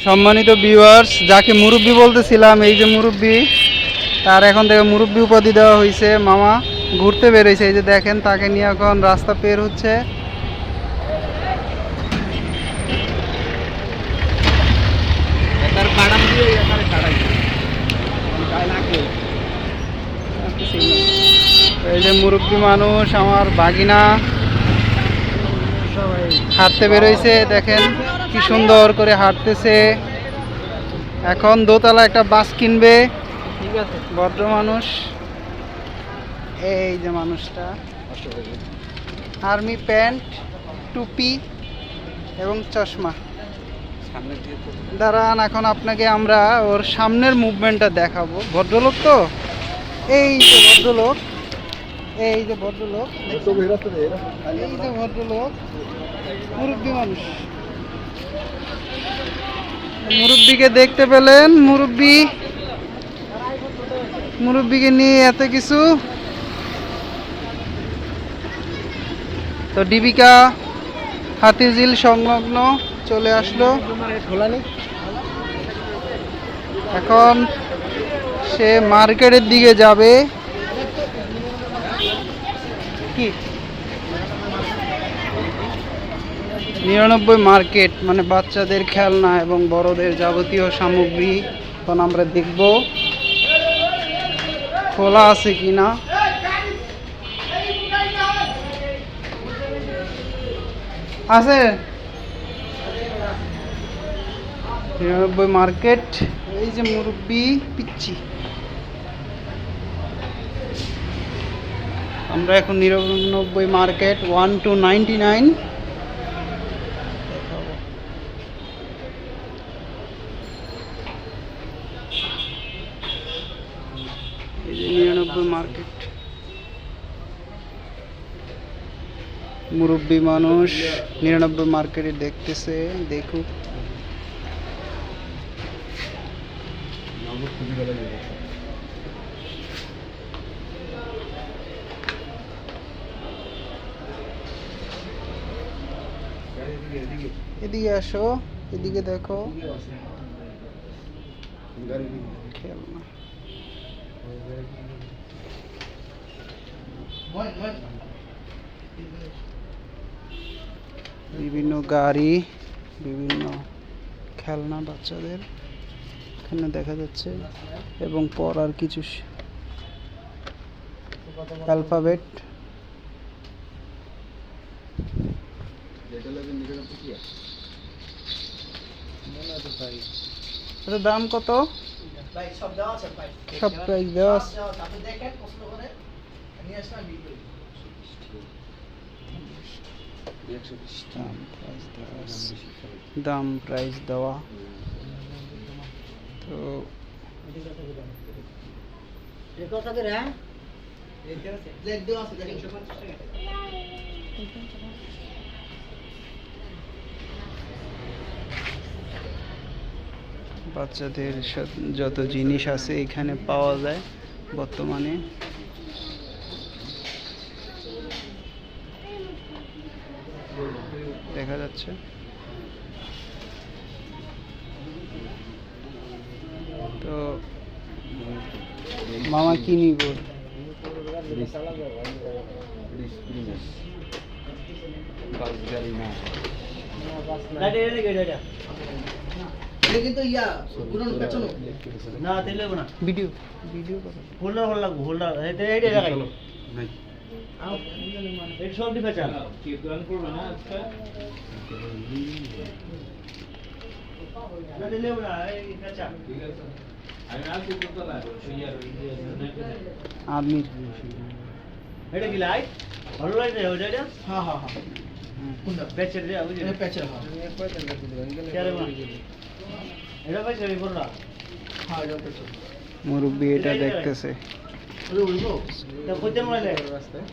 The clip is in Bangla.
সম্মানিত ভিউয়ার্স, যাকে মুরব্বি বলতেছিলাম, এই যে মুরব্বি, তার এখন থেকে মুরব্বি উপাধি দেওয়া হয়েছে। মামা ঘুরতে বেরোইছে, এই যে দেখেন, তাকে নিয়ে এখন রাস্তা পের হচ্ছে। এই যে মুরব্বি মানুষ, আমার ভাগিনা হাঁটতে বেরোইছে, দেখেন কি সুন্দর করে হাঁটতেছে। এখন দোতলা একটা বাস কিনবে, ঠিক আছে, ভদ্র মানুষ। এই যে মানুষটা, আর্মি প্যান্ট, টুপি এবং চশমা। দাঁড়ান, এখন আপনাকে আমরা ওর সামনের মুভমেন্টটা দেখাবো। ভদ্রলোক তো, এই যে ভদ্রলোক, এই যে ভদ্রলোক, এই যে ভদ্রলোক, মুরব্বী মানুষ। মুরব্বীকে দেখতে পেলেন, মুরব্বীকে নিয়ে এত কিছু। তো ডিবিকা হাতিঝিল সংলগ্ন চলে আসলো। এখন সে মার্কেটের দিকে যাবে। কি 99 মার্কেট, মানে বাচ্চাদের খেলনা এবং বড়দের যাবতীয় সামগ্রী। এখন আমরা দেখব খোলা আছে কিনা। আছে 99 মার্কেট। এই যে মুরব্বি পিচ্ছি। আমরা এখন 99 মার্কেট 1 to 99 দেখাবো। এই যে 99 মার্কেট। মুরব্বী মানুষ 99 মার্কেটে দেখতেছে, দেখুক। এদিকে আসো, এদিকে দেখো খেলনা। বিভিন্ন গাড়ি, বিভিন্ন খেলনা বাচ্চাদের এখানে দেখা যাচ্ছে, এবং পড়ার কিছু অ্যালফাবেট। এটার দাম কত? সব প্রাইস দেওয়া আছে। দাম প্রাইস দেওয়া। তো বাচ্চাদের যত জিনিস আছে এখানে পাওয়া যায় বর্তমানে। দেখা যাচ্ছে তো মামা কি নিব? কিন্তু ইয়া পুরনো পেছনো না তেলে না ভিডিও ভিডিও করো। হোল্ডার হল লাগবে, হোল্ডার এটা এইটা লাগাই নাই এটা সব দিবে চাল কি প্ল্যান করবে না আজকে না তেলে না এই কাঁচা ঠিক আছে। আমি আর কি করতে না ইয়ার আদমি এটা কি লাইট ভালো লাইট রে ওটা? হ্যাঁ হ্যাঁ হ্যাঁ কোনটা প্যাচের রে ওই যে প্যাচের। হ্যাঁ একবার তেলটা দিতে পারেন গেলে এটা ভাই সেই বড়রা। হ্যাঁ এটা প্যাচের। মুরব্বি এটা দেখতেছে। ওরে ওইবো এটা কইতে মনে লাগে রাস্তায়।